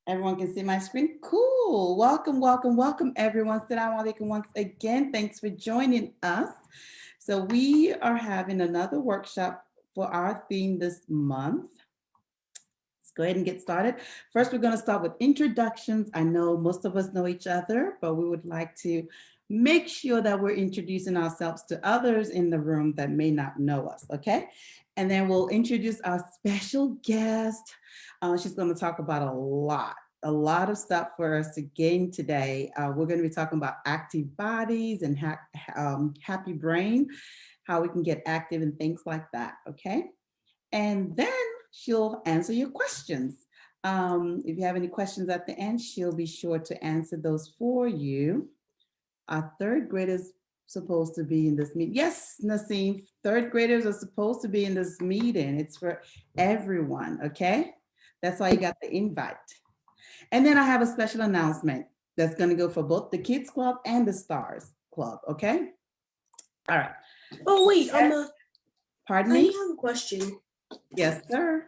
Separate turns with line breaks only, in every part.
Everyone can see my screen? Cool. Welcome, welcome, welcome, everyone. Assalamu alaikum once again. Thanks for joining us. So we are having another workshop for our theme this month. Let's go ahead and get started. First, we're going to start with introductions. I know most of us know each other, but we would like to make sure that we're introducing ourselves to others in the room that may not know us, okay? And then we'll introduce our special guest. She's going to talk about a lot of stuff for us to gain today. We're going to be talking about active bodies and happy brain, how we can get active and things like that, okay? And then she'll answer your questions. If you have any questions at the end, she'll be sure to answer those for you. Our third graders supposed to be in this meeting. Yes, Naseem, third graders are supposed to be in this meeting. It's for everyone, okay? That's why you got the invite. And then I have a special announcement that's going to go for both the Kids Club and the Stars Club, okay? All right.
Oh, wait,
pardon me?
I have a question.
Yes, sir.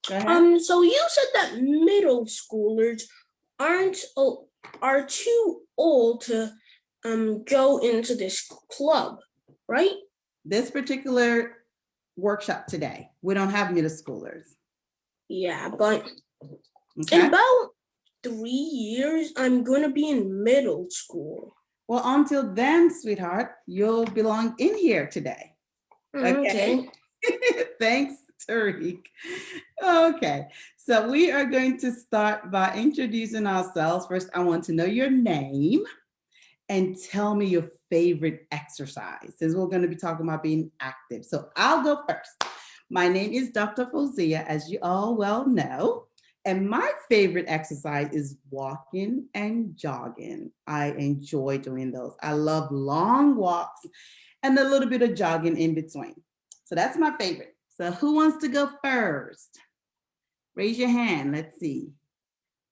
Go ahead.
So you said that middle schoolers are too old to go into this club, right?
This particular workshop today, we don't have middle schoolers.
Yeah, but in about 3 years, I'm going to be in middle school.
Well, until then, sweetheart, you'll belong in here today.
Okay.
Thanks, Tariq. Okay, so we are going to start by introducing ourselves. First, I want to know your name and tell me your favorite exercise, since we're going to be talking about being active. So I'll go first. My name is Dr. Fozia, as you all well know, and my favorite exercise is walking and jogging. I enjoy doing those. I love long walks and a little bit of jogging in between. So that's my favorite. So who wants to go first? Raise your hand. Let's see.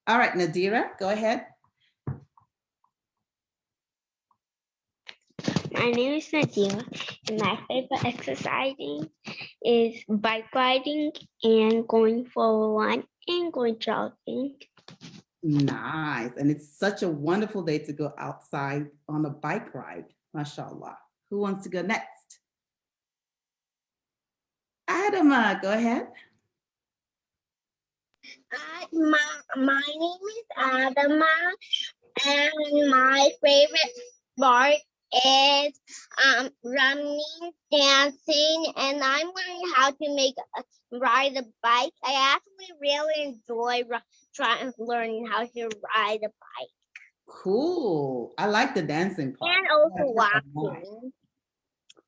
All right, Nadira, go ahead.
My name is Nadira, and my favorite exercising is bike riding and going for a run and going jogging.
Nice. And it's such a wonderful day to go outside on a bike ride. MashaAllah. Who wants to go next? Adama, go ahead.
My name is Adama, and my favorite sport is running, dancing, and I'm learning how to ride a bike. I actually really enjoy learning how to ride a bike.
Cool. I like the dancing part.
And also walking.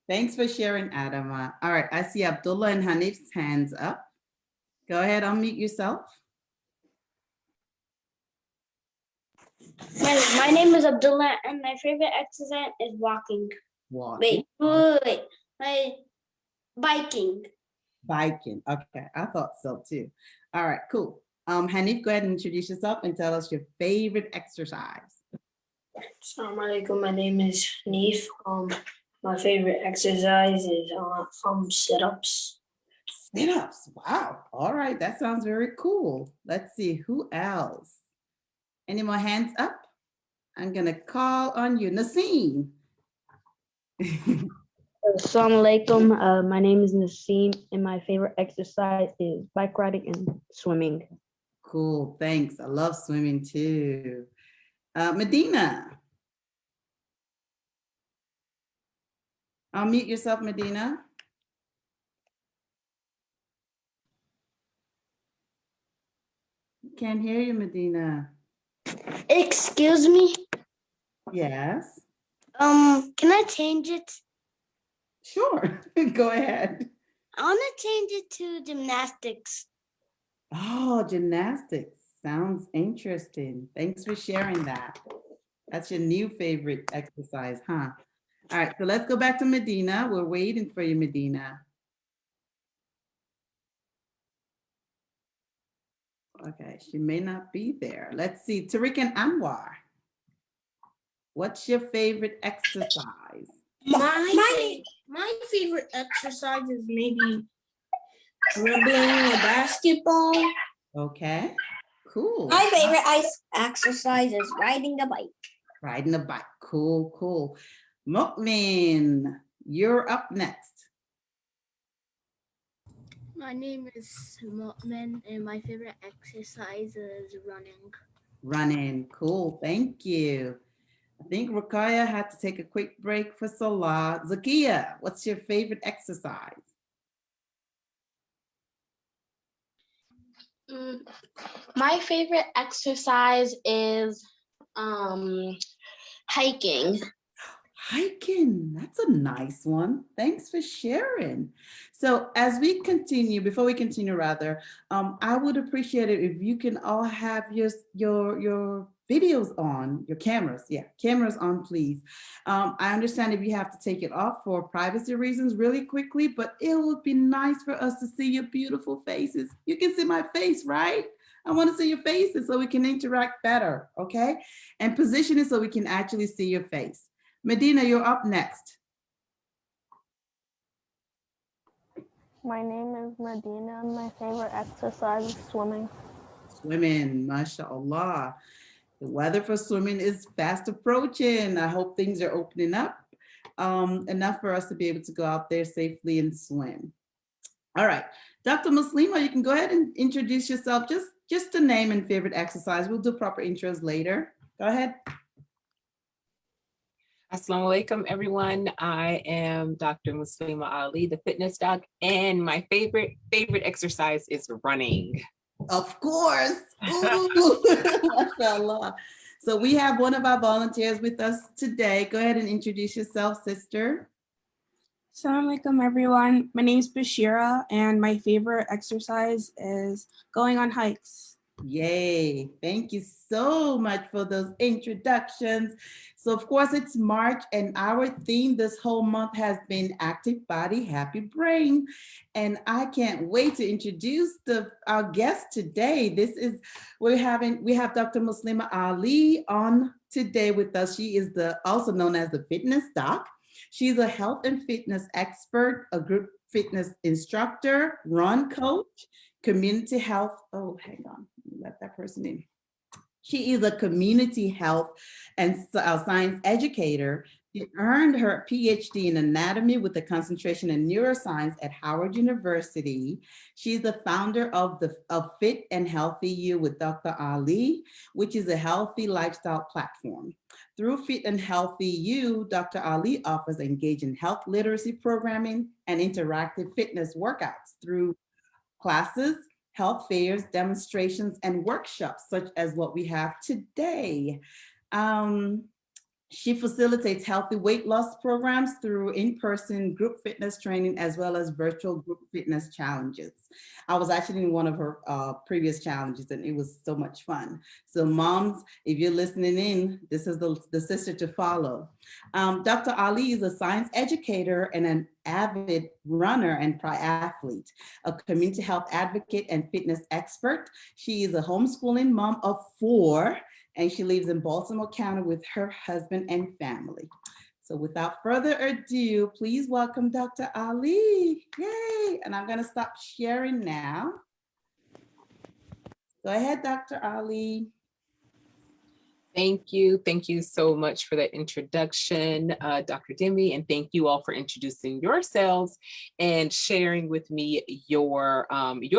Thanks for sharing, Adama. All right, I see Abdullah and Hanif's hands up. Go ahead, unmute yourself.
My name is Abdullah, and my favorite exercise is walking.
Walking.
Wait. Biking.
Biking. Okay, I thought so too. All right, cool. Hanif, go ahead and introduce yourself and tell us your favorite exercise.
Assalamu alaikum. My name is Hanif. My favorite exercise is sit-ups.
Sit-ups. Wow. All right, that sounds very cool. Let's see who else. Any more hands up? I'm gonna call on you, Naseem.
Assalamu alaikum. My name is Naseem, and my favorite exercise is bike riding and swimming.
Cool, thanks. I love swimming too. Medina. Unmute yourself, Medina. Can't hear you, Medina.
Excuse me?
Yes.
Can I change it?
Sure, go ahead.
I want to change it to gymnastics.
Oh, gymnastics. Sounds interesting. Thanks for sharing that. That's your new favorite exercise, huh? All right, so let's go back to Medina. We're waiting for you, Medina. Okay, she may not be there. Let's see, Tariq and Anwar. What's your favorite exercise?
My favorite exercise is maybe dribbling a basketball.
Okay, Cool.
My favorite exercise is riding a bike.
Riding a bike. Cool, cool. Mu'min, you're up next.
My name is Mu'min and my favorite exercise is running.
Running. Cool. Thank you. I think Rakaya had to take a quick break for Salah. Zakia, what's your favorite exercise?
My favorite exercise is hiking.
Hiking, that's a nice one. Thanks for sharing. So as we continue, before we continue rather, I would appreciate it if you can all have your videos on, your cameras, cameras on, please. I understand if you have to take it off for privacy reasons really quickly, but it would be nice for us to see your beautiful faces. You can see my face, right? I want to see your faces so we can interact better, okay? And position it so we can actually see your face. Medina, you're up next.
My name is Medina and my favorite exercise is swimming.
Swimming, mashallah. The weather for swimming is fast approaching. I hope things are opening up enough for us to be able to go out there safely and swim. All right, Dr. Muslimah, you can go ahead and introduce yourself, just a name and favorite exercise. We'll do proper intros later. Go ahead.
Assalamu alaikum, everyone. I am Dr. Muslimah Ali, the fitness doc, and my favorite exercise is running.
Of course. Ooh, mashallah. So we have one of our volunteers with us today. Go ahead and introduce yourself, sister.
Assalamu alaikum, everyone. My name is Bashira, and my favorite exercise is going on hikes.
Yay. Thank you so much for those introductions. So of course it's March and our theme this whole month has been Active Body, Happy Brain. And I can't wait to introduce our guest today. We have Dr. Muslimah Ali on today with us. She is also known as the fitness doc. She's a health and fitness expert, a group fitness instructor, run coach, community health. Oh, hang on, let that person in. She is a community health and science educator. She earned her PhD in anatomy with a concentration in neuroscience at Howard University. She's the founder of Fit and Healthy You with Dr. Ali, which is a healthy lifestyle platform. Through Fit and Healthy You, Dr. Ali offers engaging health literacy programming and interactive fitness workouts through classes, health fairs, demonstrations, and workshops, such as what we have today. She facilitates healthy weight loss programs through in-person group fitness training, as well as virtual group fitness challenges. I was actually in one of her previous challenges, and it was so much fun. So moms, if you're listening in, this is the sister to follow. Dr. Ali is a science educator and an avid runner and triathlete, a community health advocate and fitness expert. She is a homeschooling mom of 4, and she lives in Baltimore County with her husband and family. So without further ado, please welcome Dr. Ali. Yay! And I'm gonna stop sharing now. Go ahead, Dr. Ali.
Thank you so much for that introduction, Dr. Demi, and thank you all for introducing yourselves and sharing with me your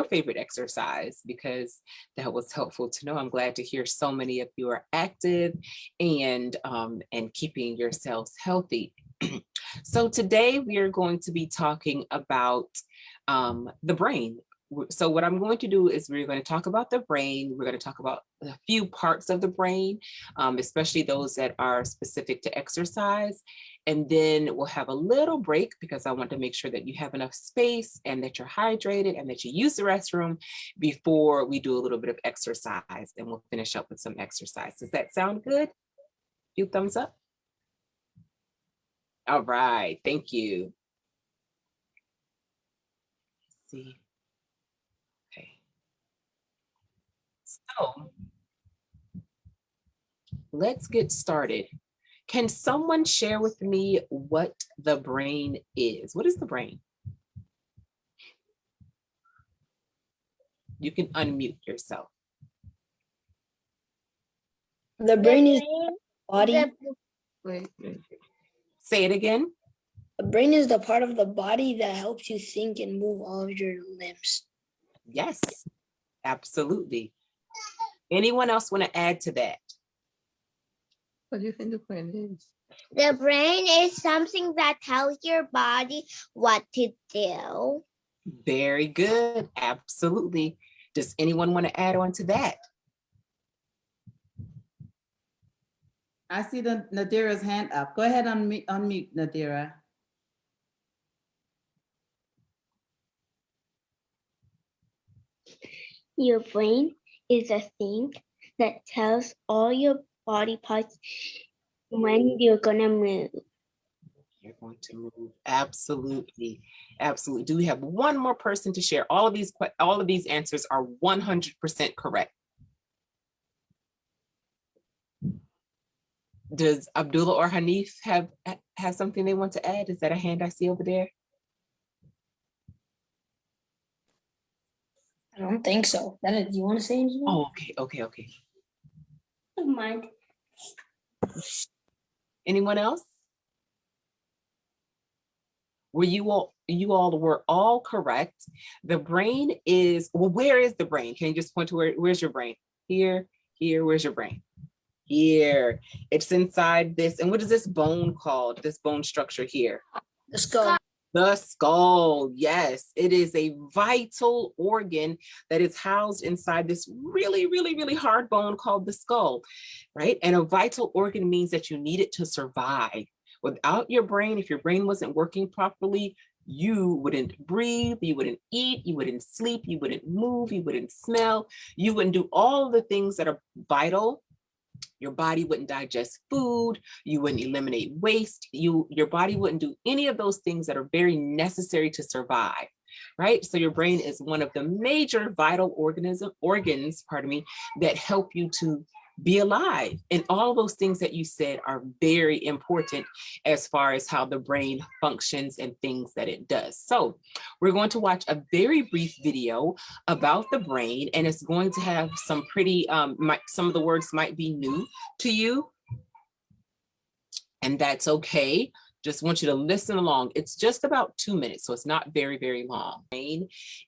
favorite exercise, because that was helpful to know. I'm glad to hear so many of you are active and keeping yourselves healthy. So today we are going to be talking about the brain. So what I'm going to do is we're going to talk about the brain. We're going to talk about a few parts of the brain, especially those that are specific to exercise. And then we'll have a little break because I want to make sure that you have enough space and that you're hydrated and that you use the restroom before we do a little bit of exercise, and we'll finish up with some exercise. Does that sound good? Few thumbs up. All right, thank you. Let's see. Okay. So let's get started. Can someone share with me what the brain is? What is the brain? You can unmute yourself.
The brain is the body.
Wait. Say it again.
The brain is the part of the body that helps you think and move all of your limbs.
Yes, absolutely. Anyone else want to add to that? What do you think the brain is?
The brain is something that tells your body what to do.
Very good. Absolutely. Does anyone want to add on to that?
I see Nadira's hand up. Go ahead, unmute Nadira.
Your brain is a thing that tells all your body parts when you're gonna move.
You're going to move. Absolutely. Absolutely. Do we have one more person to share? All of these answers are 100% correct. Does Abdullah or Hanif have something they want to add? Is that a hand I see over there?
I don't think so. Do you want to say anything?
Oh, okay.
Never mind.
Anyone else? You all were all correct. The brain is, well, where is the brain? Can you just point to where's your brain? Here, where's your brain? Here. It's inside this. And what is this bone called? This bone structure here?
The skull.
The skull, yes. It is a vital organ that is housed inside this really, really, really hard bone called the skull, right? And a vital organ means that you need it to survive. Without your brain, if your brain wasn't working properly, you wouldn't breathe, you wouldn't eat, you wouldn't sleep, you wouldn't move, you wouldn't smell, you wouldn't do all the things that are vital. Your body wouldn't digest food, you wouldn't eliminate waste, your body wouldn't do any of those things that are very necessary to survive, right? So your brain is one of the major vital organs, that help you to be alive. And all those things that you said are very important as far as how the brain functions and things that it does. So we're going to watch a very brief video about the brain, and it's going to have some pretty, some of the words might be new to you, and that's okay. Just want you to listen along. It's just about 2 minutes, so it's not very, very long.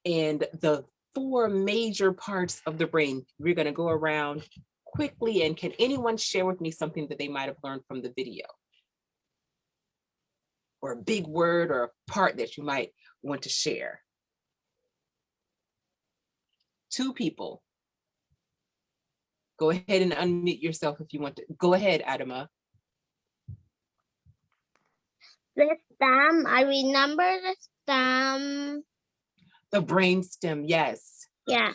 And the 4 major parts of the brain, we're going to go around quickly, and can anyone share with me something that they might have learned from the video? Or a big word or a part that you might want to share? 2 people. Go ahead and unmute yourself if you want to. Go ahead, Adama.
The stem, I remember the stem.
The brainstem, yes.
Yeah.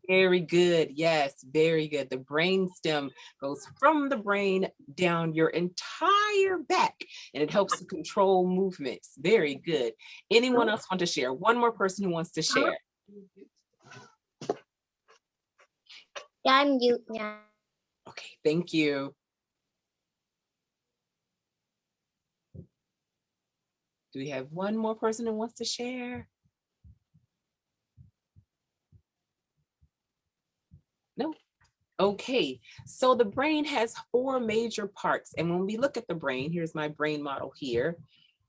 Very good. Yes, very good. The brainstem goes from the brain down your entire back, and it helps to control movements. Very good. Anyone else want to share? One more person who wants to share.
Yeah, I'm mute now.
Okay, thank you. Do we have one more person who wants to share? No. Okay, so the brain has 4 major parts. And when we look at the brain, here's my brain model here,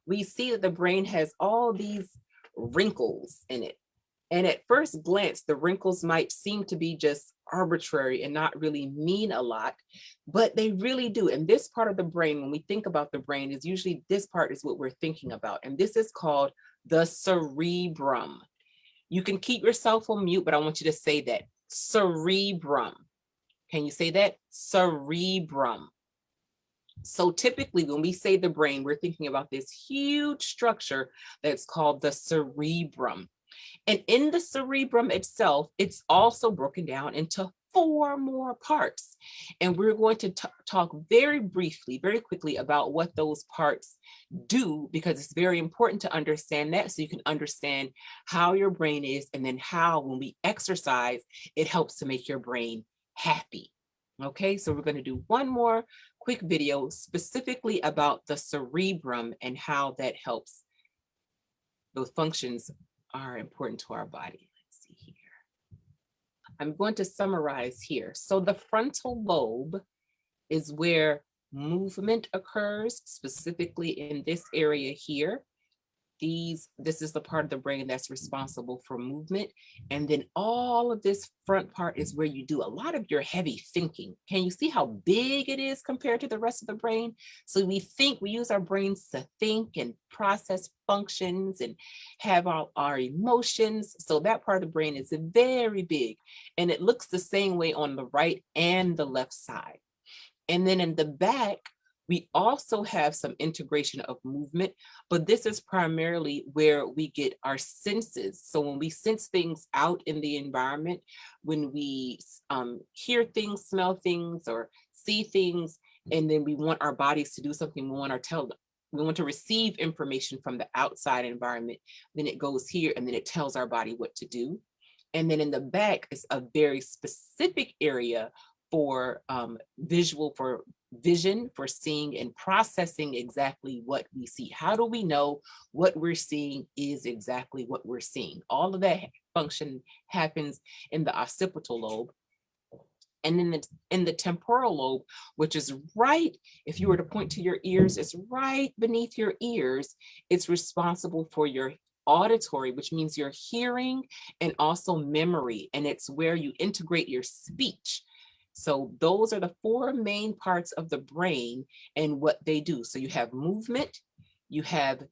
we see that the brain has all these wrinkles in it. And at first glance, the wrinkles might seem to be just arbitrary and not really mean a lot, but they really do. And this part of the brain, when we think about the brain, is usually this part is what we're thinking about. And this is called the cerebrum. You can keep yourself on mute, but I want you to say that. Cerebrum. Can you say that? Cerebrum. So typically when we say the brain, we're thinking about this huge structure that's called the cerebrum. And in the cerebrum itself, it's also broken down into 4 more parts. And we're going to talk very briefly, very quickly about what those parts do, because it's very important to understand that so you can understand how your brain is, and then how, when we exercise, it helps to make your brain happy. Okay, so we're going to do one more quick video specifically about the cerebrum and how that helps. Those functions are important to our body. Let's see here. I'm going to summarize here. So the frontal lobe is where movement occurs, specifically in this area here. This is the part of the brain that's responsible for movement. And then all of this front part is where you do a lot of your heavy thinking. Can you see how big it is compared to the rest of the brain? So we use our brains to think and process functions and have our emotions. So that part of the brain is very big, and it looks the same way on the right and the left side. And then in the back, we also have some integration of movement, but this is primarily where we get our senses. So when we sense things out in the environment, when we hear things, smell things, or see things, and then we want our bodies to do something, we want to receive information from the outside environment, then it goes here and then it tells our body what to do. And then in the back is a very specific area for vision, for seeing and processing exactly what we see. How do we know what we're seeing is exactly what we're seeing? All of that function happens in the occipital lobe. And then in the temporal lobe, which is right, if you were to point to your ears, it's right beneath your ears. It's responsible for your auditory, which means your hearing, and also memory. And it's where you integrate your speech. So those are the four main parts of the brain and what they do. So you have movement, you have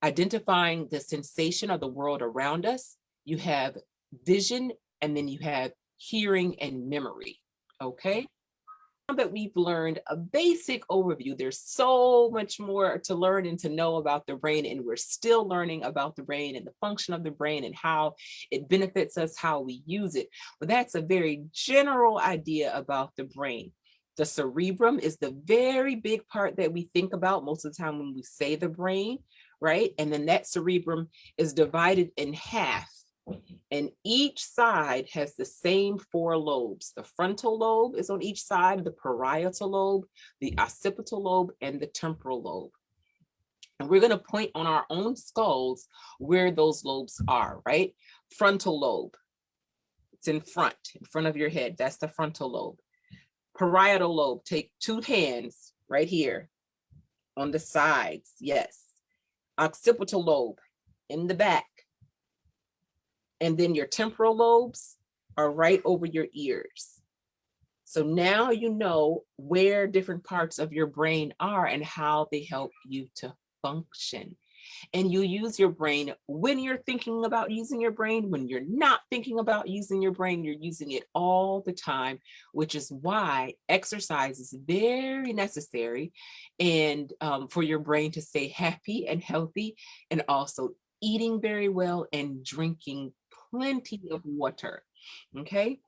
identifying the sensation of the world around us, you have vision, and then you have hearing and memory. Okay. Now that we've learned a basic overview, there's so much more to learn and to know about the brain, and we're still learning about the brain and the function of the brain and how it benefits us, how we use it. But that's a very general idea about the brain. The cerebrum is the very big part that we think about most of the time when we say the brain, right? And then that cerebrum is divided in half. And each side has the same four lobes. The frontal lobe is on each side, the parietal lobe, the occipital lobe, and the temporal lobe. And we're going to point on our own skulls where those lobes are, right? Frontal lobe, it's in front of your head. That's the frontal lobe. Parietal lobe, take two hands right here on the sides, yes. Occipital lobe in the back. And then your temporal lobes are right over your ears. So now you know where different parts of your brain are and how they help you to function. And you use your brain when you're thinking about using your brain. When you're not thinking about using your brain, you're using it all the time, which is why exercise is very necessary, and for your brain to stay happy and healthy, and also eating very well and drinking plenty of water. Okay.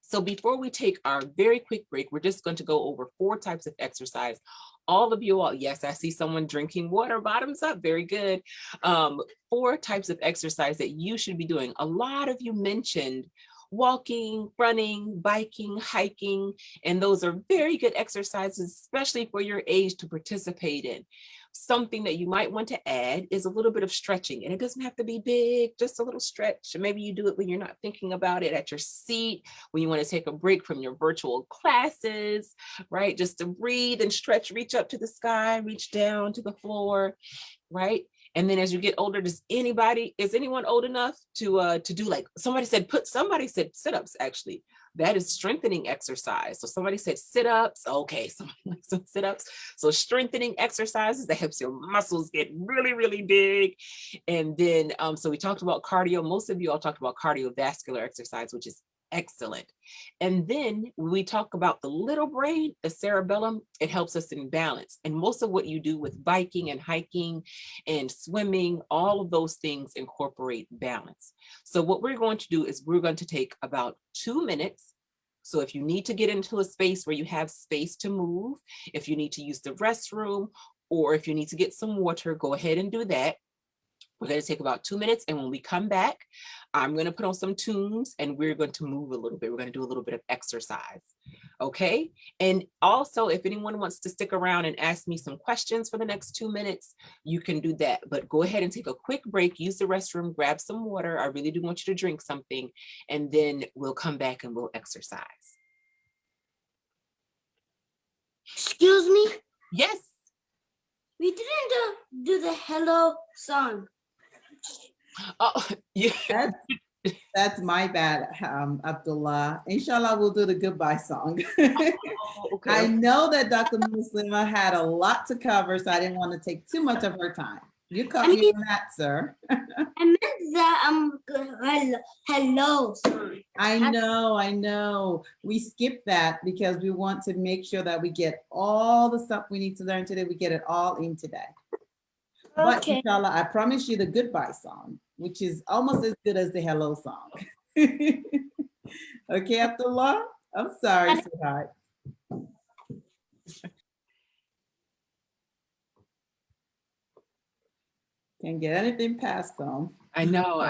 So before we take our very quick break, we're just going to go over 4 types of exercise. All of you all, yes, I see someone drinking water, bottoms up, very good. 4 types of exercise that you should be doing. A lot of you mentioned walking, running, biking, hiking, and those are very good exercises, especially for your age, to participate in. Something that you might want to add is a little bit of stretching, and it doesn't have to be big, just a little stretch. Maybe you do it when you're not thinking about it, at your seat, when you want to take a break from your virtual classes, right? Just to breathe and stretch, reach up to the sky, reach down to the floor, right? And then as you get older, is anyone old enough to do, like somebody said sit-ups? Actually, that is strengthening exercise. So somebody said sit-ups. Okay, somebody likes some sit-ups. So strengthening exercises that helps your muscles get really, really big. And then, so we talked about cardio. Most of you all talked about cardiovascular exercise, which is excellent. And then we talk about the little brain, the cerebellum, it helps us in balance. And most of what you do with biking and hiking and swimming, all of those things incorporate balance. So what we're going to do is we're going to take about 2 minutes. So if you need to get into a space where you have space to move, if you need to use the restroom, or if you need to get some water, go ahead and do that. We're going to take about 2 minutes, and when we come back, I'm going to put on some tunes and we're going to move a little bit. We're going to do a little bit of exercise. Okay. And also, if anyone wants to stick around and ask me some questions for the next 2 minutes, you can do that. But go ahead and take a quick break, use the restroom, grab some water. I really do want you to drink something, and then we'll come back and we'll exercise.
Excuse me?
Yes.
We didn't do the hello song.
Oh, yeah.
That's my bad, Abdullah. Inshallah, we'll do the goodbye song.
Oh, okay.
I know that Dr. Muslimah had a lot to cover, so I didn't want to take too much of her time. You cut me on that, sir.
I meant the hello song.
I know. We skipped that because we want to make sure that we get all the stuff we need to learn today. We get it all in today. But
Okay.
inshallah, I promise you the goodbye song, which is almost as good as the hello song. Okay, Abdullah? I'm sorry, sweetheart. Can't get anything past them.
I know.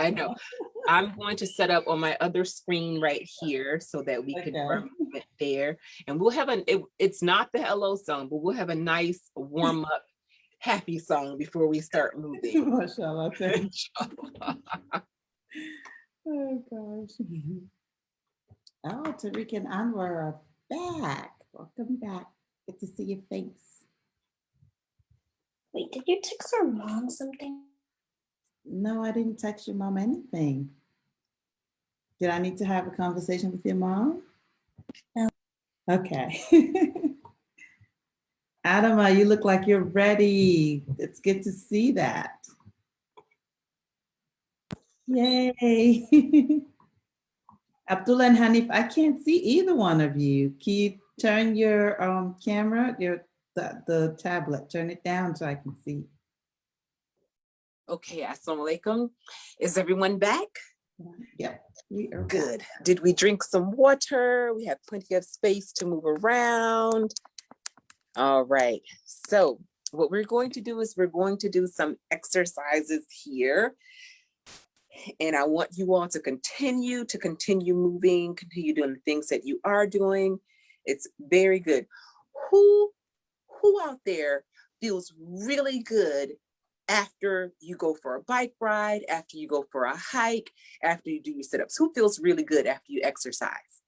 I'm going to set up on my other screen right here so that we can run it there. And we'll have it's not the hello song, but we'll have a nice warm up happy song before we start moving.
Mashallah. Oh gosh. Oh, Tariq and Anwar are back. Welcome back. Good to see your face.
Wait, did you text our mom something?
No, I didn't text your mom anything. Did I need to have a conversation with your mom?
No.
Okay. Adama, you look like you're ready. It's good to see that. Yay. Abdullah and Hanif, I can't see either one of you. Can you turn your camera, the tablet, turn it down so I can see?
Okay, assalamu alaikum. Is everyone back?
Yep, we are
good. Did we drink some water? We have plenty of space to move around. All right, so what we're going to do is we're going to do some exercises here. And I want you all to continue moving, continue doing the things that you are doing. It's very good. Who out there feels really good after you go for a bike ride, after you go for a hike, after you do your sit-ups? Who feels really good after you exercise?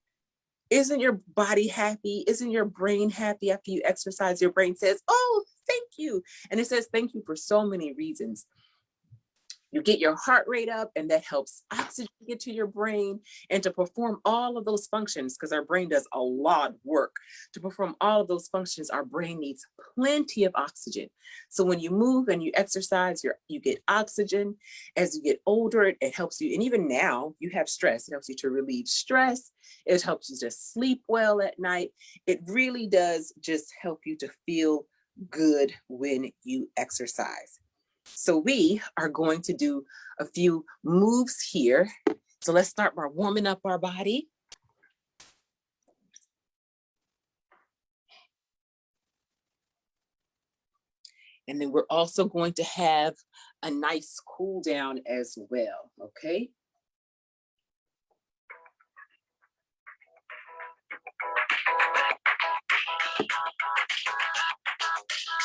Isn't your body happy? Isn't your brain happy after you exercise? Your brain says, oh, thank you. And it says thank you for so many reasons. You get your heart rate up, and that helps oxygen get to your brain and to perform all of those functions, because our brain does a lot of work. To perform all of those functions, our brain needs plenty of oxygen. So when you move and you exercise, you get oxygen. As you get older, it helps you. And even now, you have stress. It helps you to relieve stress. It helps you to sleep well at night. It really does just help you to feel good when you exercise. So we are going to do a few moves here. So let's start by warming up our body. And then we're also going to have a nice cool down as well, okay?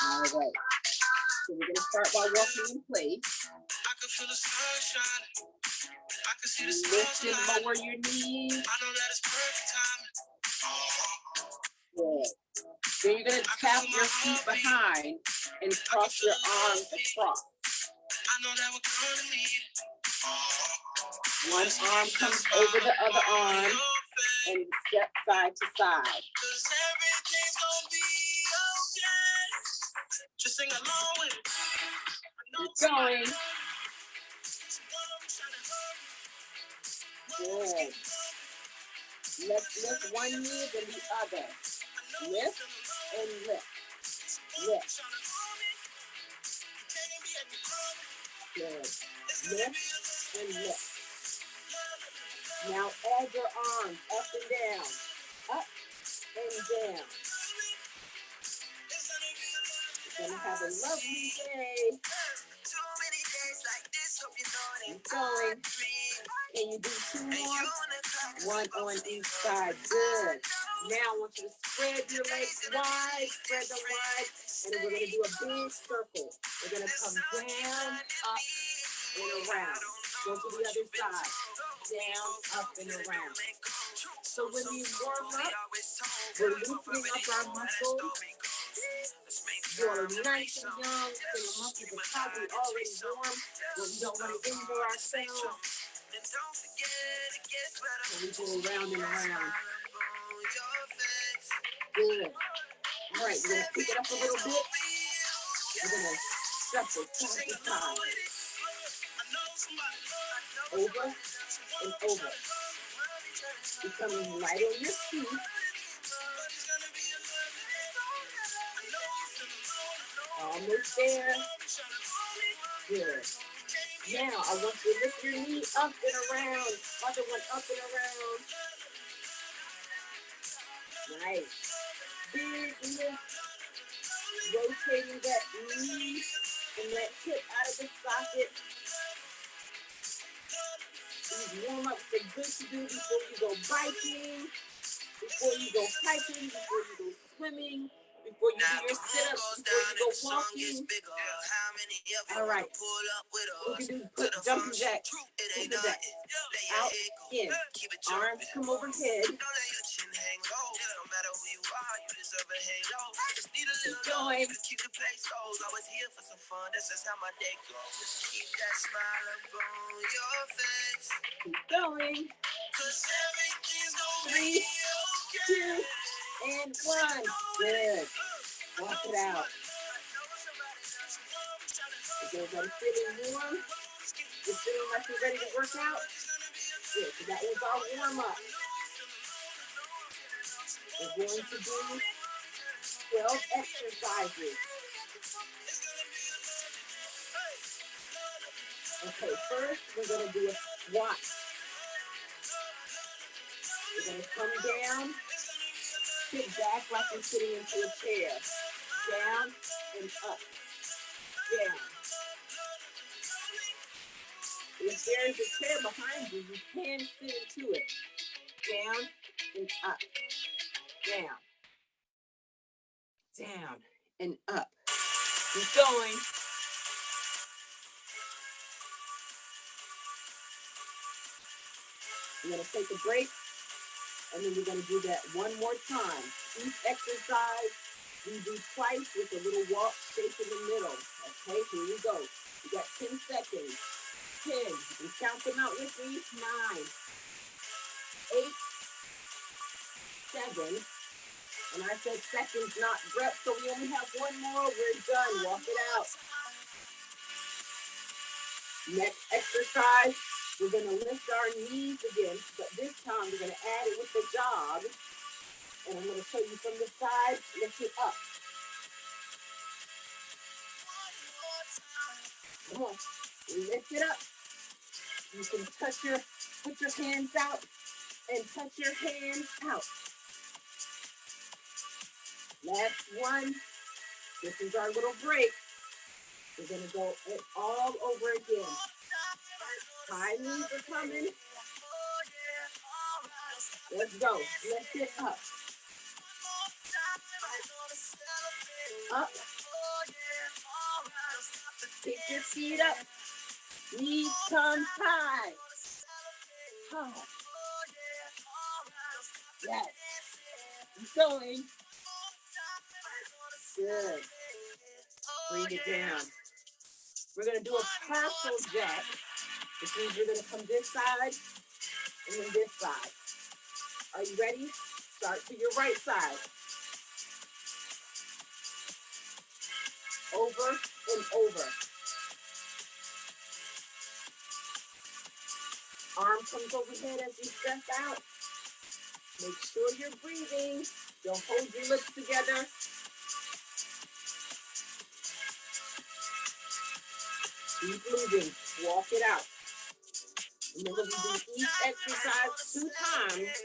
All right. So we're gonna start by walking in place. I can feel the sun shining. I can see the lift and lower your knees. I know that it's perfect timing. Good. Then you're gonna tap your feet behind and cross your arms across. I know that we're gonna need. One arm comes over the other arm and step side to side. 'Cause everything's gonna be okay. Just sing along with it. Keep going. Good. Let's lift one knee then the other. Lift and lift. Lift. Good. Lift and lift. Now add your arms up and down. Up and down. You're gonna have a lovely day. Keep going. Can you do two more? One on each side. Good. Now I want you to spread your legs wide. Spread them wide. And then we're going to do a big circle. We're going to come down, up, and around. Go to the other side. Down, up, and around. So when we warm up, we're loosening up our muscles. You are nice and young, so the muscles are probably already warm, but we don't want to injure ourselves. So we go around and around. Good. All right, we're gonna pick it up a little bit. We're gonna shuffle side to side. Over and over. Becoming light on your feet. Almost there. Good. Now I want you to lift your knee up and around. Other one up and around. Nice. Big lift. Rotating that knee and that hip out of the socket. These warm-ups are good to do before you go biking, before you go hiking, before you go swimming, before you do your sit-ups, before you go walking. All right. We can do jumping jacks. Keep it back. Out, in. Arms come overhead. Keep going. Keep going. 3, 2, and 1. Good. Walk it out. Is everybody feeling warm? You're feeling like you're ready to work out? Good. So that was our warm-up. We're going to do 12 exercises. Okay, first we're going to do a squat. We're going to come down, sit back like you're sitting into a chair. Down and up. Down. If there is a chair behind you, you can sit into it. Down and up. Down. Down and up. Keep going. We're going to take a break, and then we're going to do that one more time. Each exercise we do twice with a little walk shape in the middle. Okay, here we go. We got 10 seconds. 10. You can count them out with me. 9, 8, 7. And I said seconds, not reps, so we only have one more. We're done. Walk it out. Next exercise, we're going to lift our knees again, but this time we're going to add it with the jog. And I'm going to show you from the side. Lift it up. Come on. Lift it up. You can put your hands out and touch your hands out. Last one. This is our little break. We're going to go it all over again. High knees are coming. Let's go. Lift it up. Up. Pick your feet up. Knees come high. High. Yes. Keep going. Good. Bring it down. We're going to do a partial jack, which means we're going to come this side and then this side. Are you ready? Start to your right side. Over and over. Arm comes overhead as you step out. Make sure you're breathing. Don't hold your lips together. Keep moving. Walk it out. Remember, we do each exercise 2 times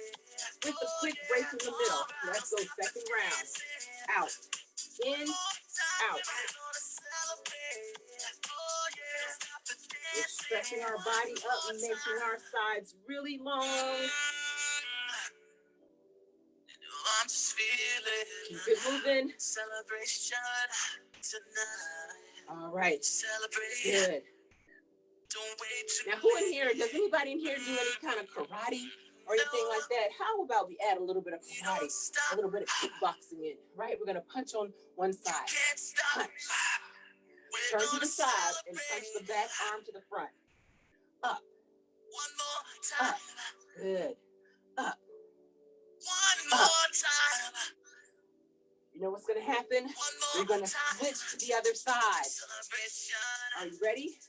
with a quick break in the middle. Let's go second round. Out. In. Out. We're stretching our body up and making our sides really long. Keep it moving. All right. Good. Now, who in here, does anybody in here do any kind of karate or anything like that, how about we add a little bit of karate, a little bit of kickboxing in, right? We're gonna punch on one side, punch, turn to the side, and punch the back arm to the front. Up, up, good, up, up. You know what's gonna happen? We're gonna switch to the other side. Are you ready?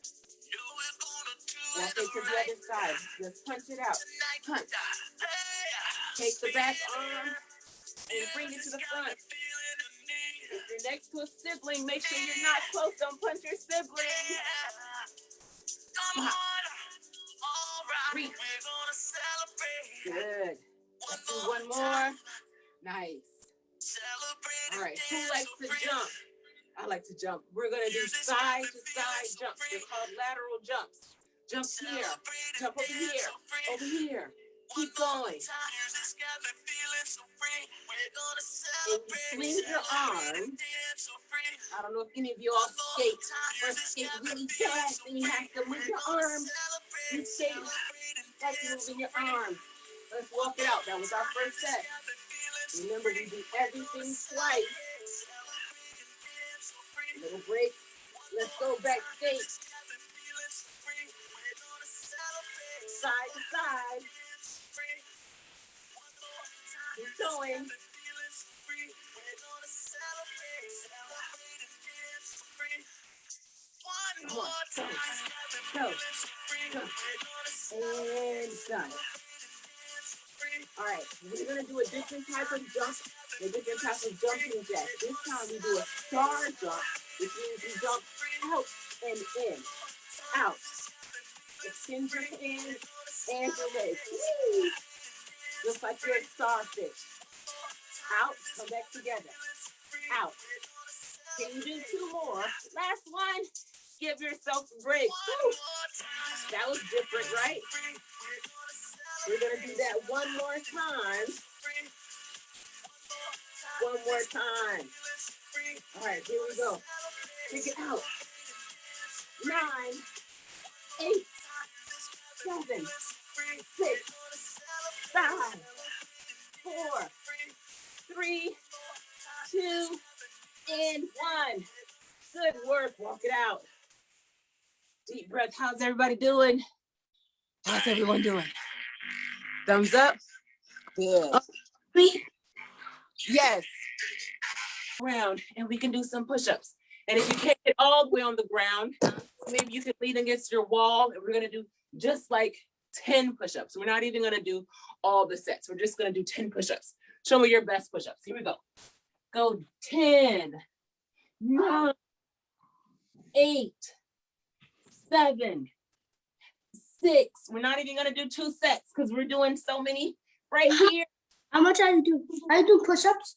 Walk it to the other side. Just punch it out. Punch. Take the back arm and bring it to the front. If you're next to a sibling, make sure you're not close. Don't punch your sibling. Pop. Reach. Good. Let's do one more. Nice. All right. Who likes to jump? I like to jump. We're going to do side to side jumps. They're called lateral jumps. Jump here. Jump over here. Over here. Keep going. And you swing your arms. I don't know if any of you all skate or skate really fast and you have to move your arms. You skate like moving your arms. Let's walk it out. That was our first set. Remember, we do everything twice. Little break. Let's go back skate. Side to side. Keep going. Come on. Go. Go. And done. All right, we're going to do a different type of jump, a different type of jumping jack. This time we do a star jump, which means we jump out and in. Out. Extend your hands and your legs. Woo! Just like you're a starfish. Out, come back together. Out. Can you do two more? Last one. Give yourself a break. Woo! That was different, right? We're going to do that one more time. One more time. All right, here we go. Take it out. 9, 8, 7, 6, 5, 4, 3, 2, and 1. Good work. Walk it out. Deep breath. How's everybody doing? How's everyone doing? Thumbs up. Good.
Me?
Yes. Around, and we can do some push-ups. And if you can't get all the way on the ground, maybe you can lean against your wall, and we're going to do just like 10 push-ups. We're not even going to do all the sets. We're just going to do 10 push-ups. Show me your best push-ups. Here we go. Go 10, 9, 8, 7, 6. We're not even going to do 2 sets because we're doing so many right here.
How much I do? I do push-ups.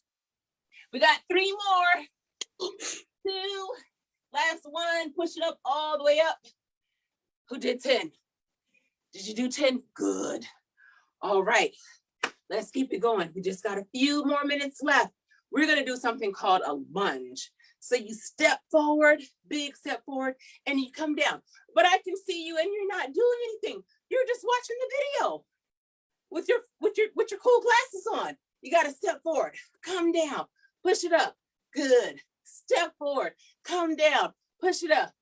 We got 3 more. 2. Last one. Push it up all the way up. Who did 10? Did you do 10? Good. All right. Let's keep it going. We just got a few more minutes left. We're going to do something called a lunge. So you step forward, big step forward, and you come down. But I can see you and you're not doing anything. You're just watching the video with your cool glasses on. You got to step forward, come down, push it up. Good. Step forward, come down, push it up.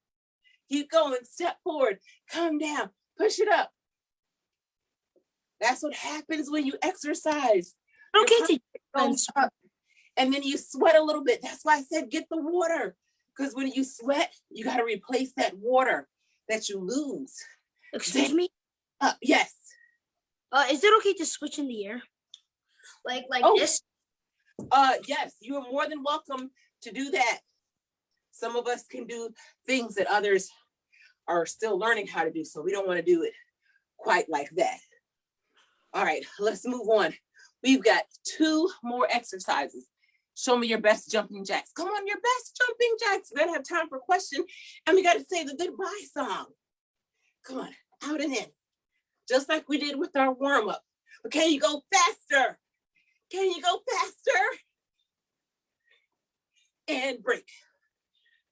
Keep going, step forward, come down, push it up. That's what happens when you exercise.
Okay,
Goes up, and then you sweat a little bit. That's why I said get the water. Because when you sweat, you got to replace that water that you lose.
excuse me.
Yes.
Is it okay to switch in the air? Like this?
Yes, you are more than welcome to do that. Some of us can do things that others are still learning how to do, so we don't want to do it quite like that. All right, let's move on. We've got 2 more exercises. Show me your best jumping jacks. Come on, your best jumping jacks. We're gonna have time for question, and we got to say the goodbye song. Come on, out and in. Just like we did with our warm-up. But can you go faster? Can you go faster? And break.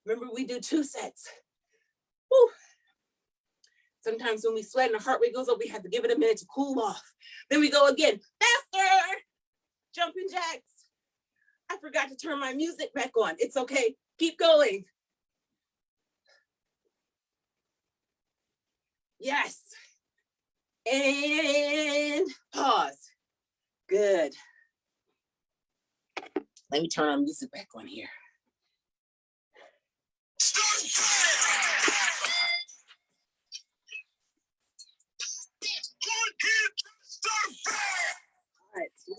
Remember, we do 2 sets. Woo. Sometimes when we sweat and our heart rate goes up, we have to give it a minute to cool off. Then we go again, faster, jumping jacks. I forgot to turn my music back on. It's okay, keep going. Yes. And pause. Good. Let me turn our music back on here. All right, so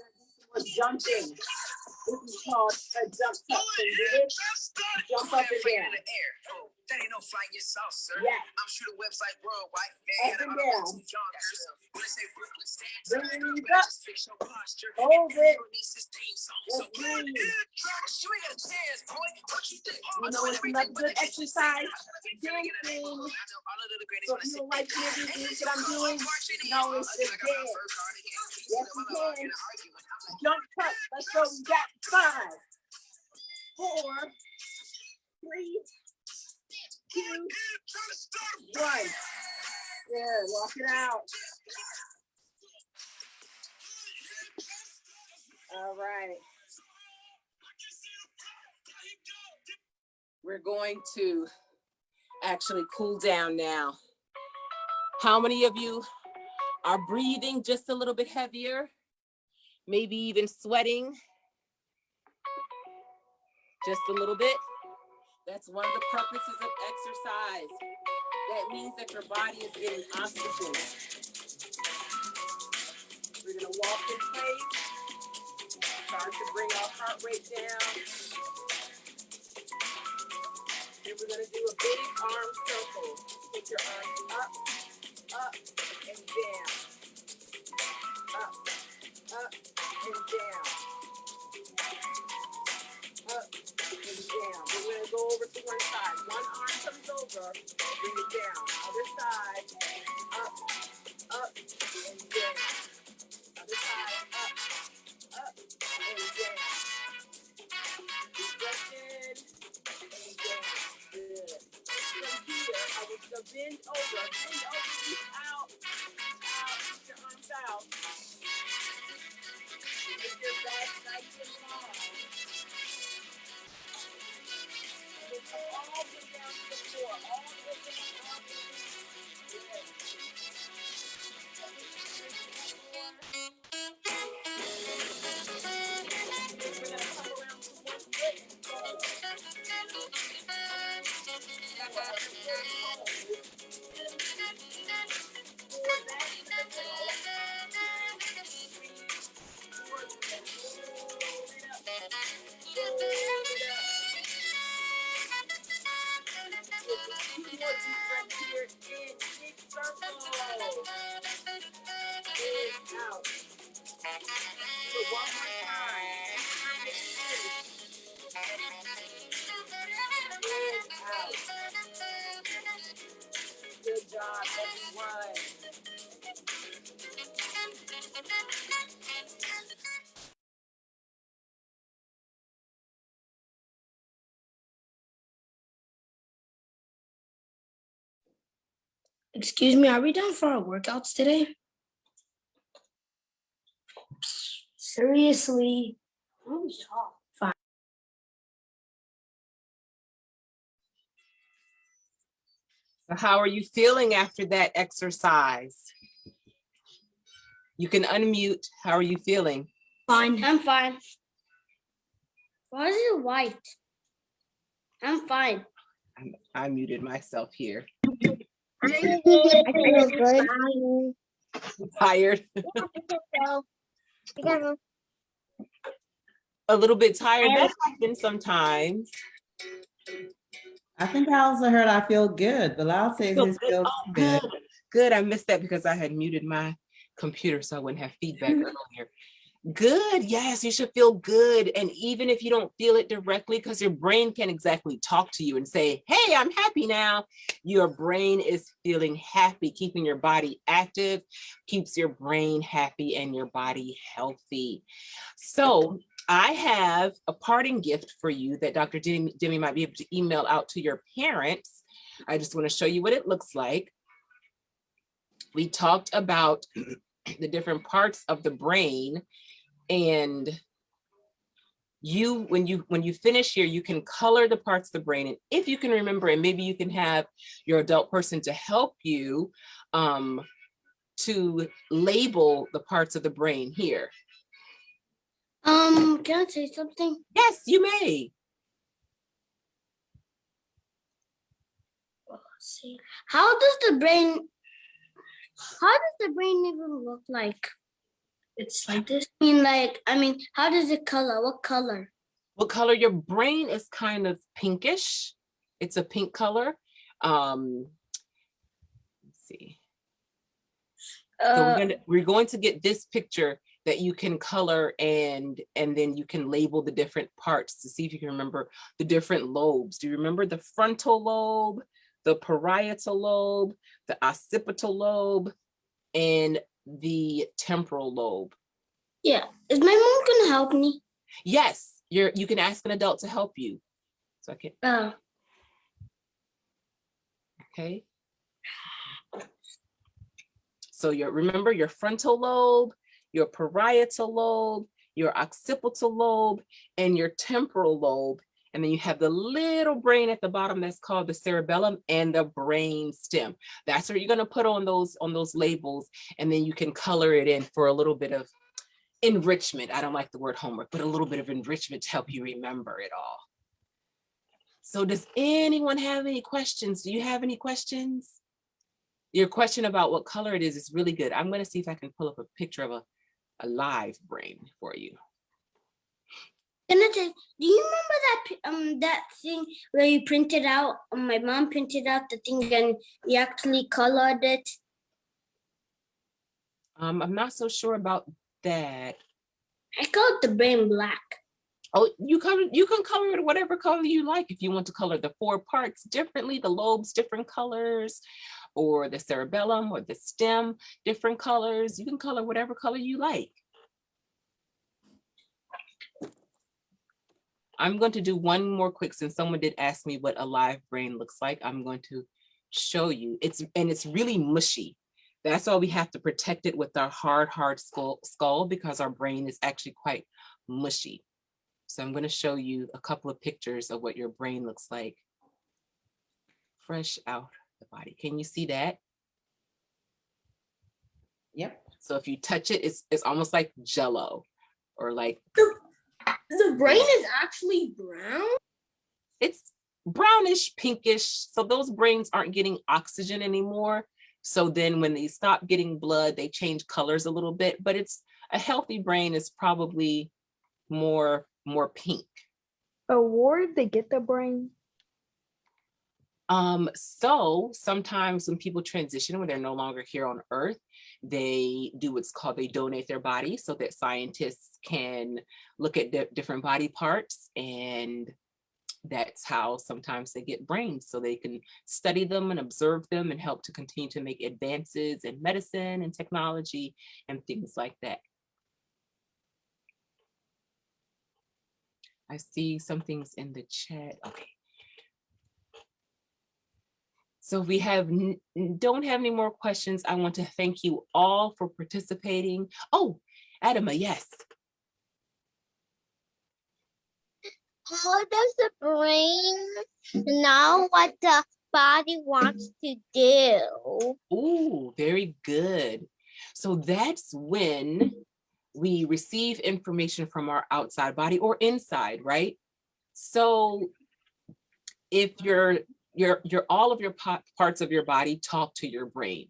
we're jumping. This is called a jump tuck. So you do this, jump up and down.
That ain't no flying yourself, sir.
Yeah.
I'm sure the website worldwide.
Up and down.
When they say Brooklyn stands
Bring
up,
your knees
better
up.
just fix your posture.
Hold it.
Your niece's theme song.
Let's
So
breathe.
you ain't got a chance, boy. What you think?
You know it's another good exercise. Dancing. So if you don't like any of these things that I'm doing, you can always just dance. Yes, you can. Jump tuck. Let's go. We got 5, 4, 3, 2, 1. Good. Walk it out. All right. We're going to actually cool down now. How many of you are breathing just a little bit heavier? Maybe even sweating just a little bit? That's one of the purposes of exercise. That means that your body is getting oxygen. We're gonna walk in place, start to bring our heart rate down. And we're gonna do a big arm circle. Take your arms up, and down. Up, and down. Up, and down. We're gonna go over to one side. One arm comes over, bring it down. Other side, up, and down. Other side, up, and down. Deep breath in, and down. Good. From here, I want you to bend over, reach out, reach your arms out. Make your back nice and long. And then come all the way down to the floor, all the way down, Good. We're gonna come around to one foot and go. Now we're up to forward back to the middle. Forward and roll it up. Roll it up. Two more deep breaths here. In, big circle. In, out. So one more time. In, out. Good job, everyone.
Excuse me, are we done for our workouts today? Seriously? Fine.
So how are you feeling after that exercise? You can unmute. How are you feeling?
Fine.
I'm fine. Why is it white? I'm fine.
I muted myself here.
I feel good.
Tired? A little bit tired. That happens sometimes.
I think I also heard I feel good. Bilal says he feels good.
Good. I missed that because I had muted my computer so I wouldn't have feedback earlier. Good. Yes, you should feel good. And even if you don't feel it directly, because your brain can't exactly talk to you and say, hey, I'm happy now. Your brain is feeling happy. Keeping your body active keeps your brain happy and your body healthy. So I have a parting gift for you that Dr. Demi might be able to email out to your parents. I just want to show you what it looks like. we talked about the different parts of the brain, and when you finish here, you can color the parts of the brain, and if you can remember, and maybe you can have your adult person to help you to label the parts of the brain here.
Can I say something?
Yes, you may.
See, how does the brain even look like?
It's like this.
I mean, how does it color? What color?
What color? Your brain is kind of pinkish. It's a pink color. Let's see. So we're going to get this picture that you can color, and then you can label the different parts to see if you can remember the different lobes. Do you remember the frontal lobe, the parietal lobe, the occipital lobe, and the temporal lobe?
Yeah. Is my mom gonna help me?
Yes, you can ask an adult to help you. So I can. Okay. So remember your frontal lobe, your parietal lobe, your occipital lobe, and your temporal lobe. And then you have the little brain at the bottom that's called the cerebellum, and the brain stem. That's what you're going to put on those labels, and then you can color it in for a little bit of enrichment. I don't like the word homework, but a little bit of enrichment to help you remember it all. So does anyone have any questions? Do you have any questions? Your question about what color it is really good. I'm going to see if I can pull up a picture of a live brain for you.
Can I say, do you remember that thing where you printed out? My mom printed out the thing and we actually colored it.
I'm not so sure about that.
I colored the brain black.
Oh, you can color it whatever color you like. If you want to color the 4 parts differently, the lobes different colors, or the cerebellum or the stem different colors, you can color whatever color you like. I'm going to do one more quick, since someone did ask me what a live brain looks like. I'm going to show you. It's really mushy. That's why we have to protect it with our hard skull, because our brain is actually quite mushy. So I'm going to show you a couple of pictures of what your brain looks like fresh out the body. Can you see that?
Yep.
So if you touch it, it's almost like Jello, or like
the brain is actually brown.
It's brownish, pinkish. So those brains aren't getting oxygen anymore. So then when they stop getting blood, they change colors a little bit. But it's a healthy brain is probably more pink.
Where did they get the brain?
So sometimes when people transition, when they're no longer here on Earth, they do what's called, they donate their body so that scientists can look at different body parts, and that's how sometimes they get brains, so they can study them and observe them and help to continue to make advances in medicine and technology and things like that. I see some things in the chat. Okay. So if we don't have any more questions, I want to thank you all for participating. Oh, Adama, yes.
How does the brain know what the body wants to do?
Oh, very good. So that's when we receive information from our outside body or inside, right? So if all of your parts of your body talk to your brain.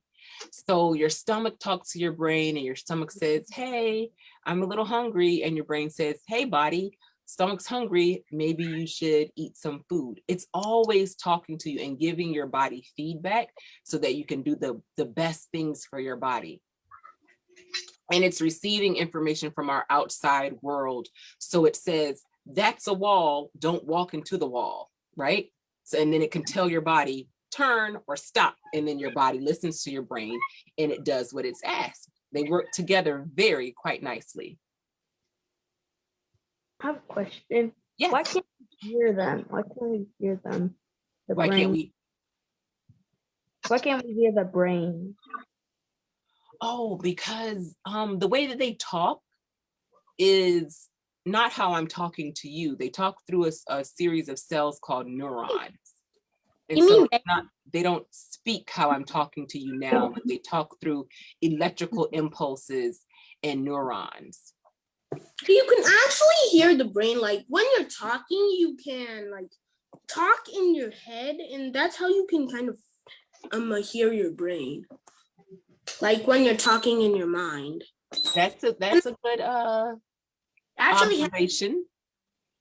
So your stomach talks to your brain, and your stomach says, hey, I'm a little hungry. And your brain says, hey, body, stomach's hungry. Maybe you should eat some food. It's always talking to you and giving your body feedback so that you can do the best things for your body. And it's receiving information from our outside world. So it says, that's a wall, don't walk into the wall, right? So, and then it can tell your body, turn or stop. And then your body listens to your brain and it does what it's asked. They work together quite nicely.
I have a question.
Yes.
Why can't we hear them? Why can't we hear them?
Why can't we?
Why can't we hear the brain?
Oh, because the way that they talk is not how I'm talking to you. They talk through a series of cells called neurons. And
You
so
mean
it's not, they don't speak how I'm talking to you now, but they talk through electrical impulses and neurons.
You can actually hear the brain. Like when you're talking, you can like talk in your head, and that's how you can kind of hear your brain. Like when you're talking in your mind.
That's a good
Actually,
observation.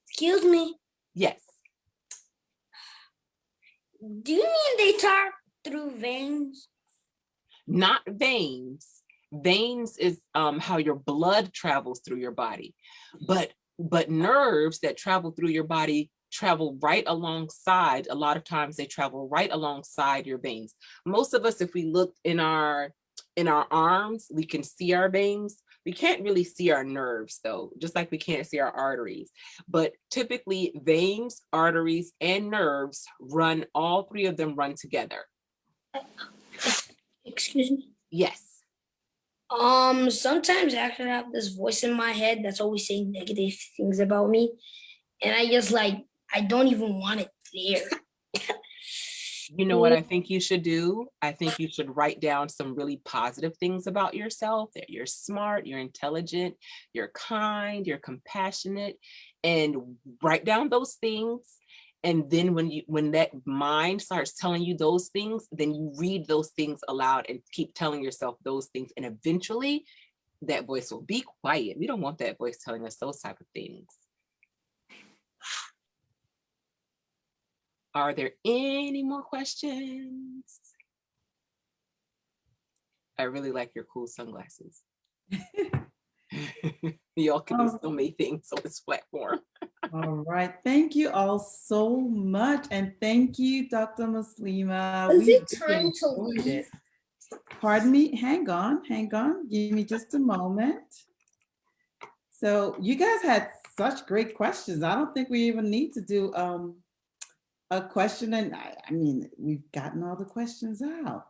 excuse me?
Yes.
Do you mean they talk through veins?
Not veins. Veins is how your blood travels through your body, but nerves that travel through your body travel right alongside. A lot of times they travel right alongside your veins. Most of us, if we look in our arms, we can see our veins. We can't really see our nerves though, just like we can't see our arteries. But typically veins, arteries, and nerves run, all three of them run together.
Excuse me?
Yes.
Sometimes I actually have this voice in my head that's always saying negative things about me. And I just like, I don't even want it there.
You know what I think you should do? I think you should write down some really positive things about yourself, that you're smart, you're intelligent, you're kind, you're compassionate, and write down those things. And then when that mind starts telling you those things, then you read those things aloud and keep telling yourself those things. And eventually that voice will be quiet. We don't want that voice telling us those type of things. Are there any more questions? I really like your cool sunglasses. Y'all can do so many things on this platform.
All right. Thank you all so much. And thank you, Dr. Muslimah.
Is
We
it
really
time to
enjoyed
leave?
it. Pardon me. Hang on. Give me just a moment. So you guys had such great questions. I don't think we even need to do a question. And I mean, we've gotten all the questions out.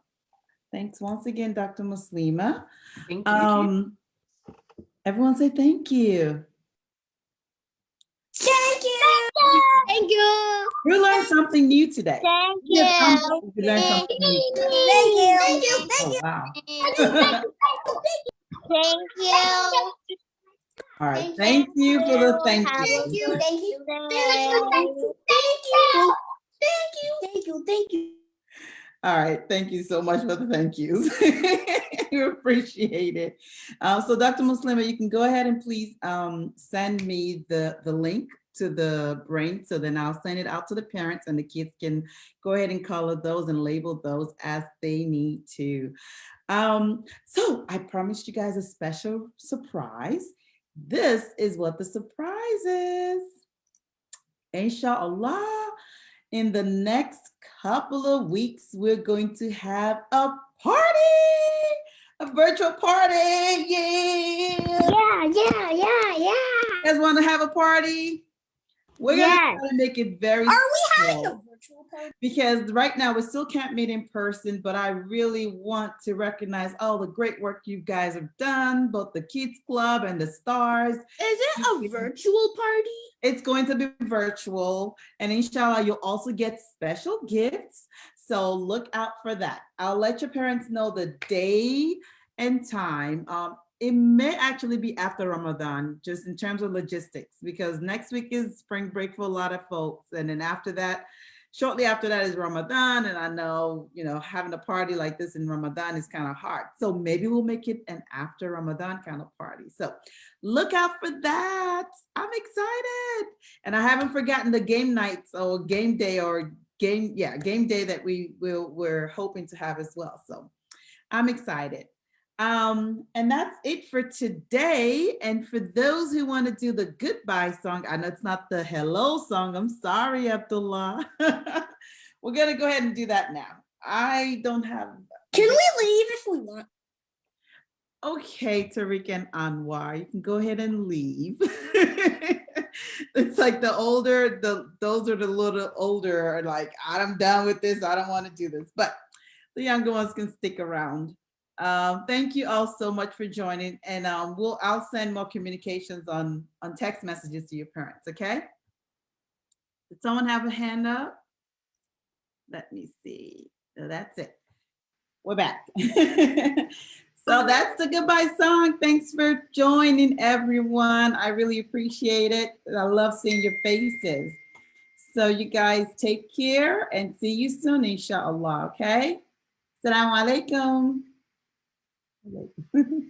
Thanks once again, Dr. Muslimah.
Thank you.
Everyone say thank you.
Thank you. Thank you.
You learned something new today.
Thank
Yes,
you.
you learned something new.
Thank you. Thank you.
Oh, wow.
Thank you.
All right. Thank you for the thank
Have
you.
a good
Thank you. Thank you.
All right. Thank you so much for the thank yous. We appreciate it. So Dr. Muslimah, you can go ahead and please send me the link to the brain. So then I'll send it out to the parents and the kids can go ahead and color those and label those as they need to. So I promised you guys a special surprise. This is what the surprise is. Inshallah, in the next couple of weeks, we're going to have a party, a virtual party. Yeah.
Yeah.
You guys want to have a party? We're going to try to make it very
Are we having
small.
a virtual party?
Because right now we still can't meet in person, but I really want to recognize all the great work you guys have done, both the Kids Club and the Stars.
Is it a virtual party?
It's going to be virtual, and inshallah, you'll also get special gifts. So look out for that. I'll let your parents know the day and time. It may actually be after Ramadan, just in terms of logistics, because next week is spring break for a lot of folks. And then after that, shortly after that is Ramadan. And I know, having a party like this in Ramadan is kind of hard. So maybe we'll make it an after Ramadan kind of party. So look out for that. I'm excited. And I haven't forgotten the game nights or game day that we're hoping to have as well. So I'm excited. And that's it for today. And for those who want to do the goodbye song, I know it's not the hello song. I'm sorry, Abdullah. We're going to go ahead and do that now. I don't have.
Can we leave if we want?
Okay, Tariq and Anwar, you can go ahead and leave. It's like those are the little older are like, I'm done with this. I don't want to do this. But the younger ones can stick around. Thank you all so much for joining, and I'll send more communications on text messages to your parents. Okay. Did someone have a hand up? Let me see. So that's it. We're back. So that's the goodbye song. Thanks for joining, everyone. I really appreciate it. I love seeing your faces. So you guys take care and see you soon, inshallah. Okay. Assalamu alaikum.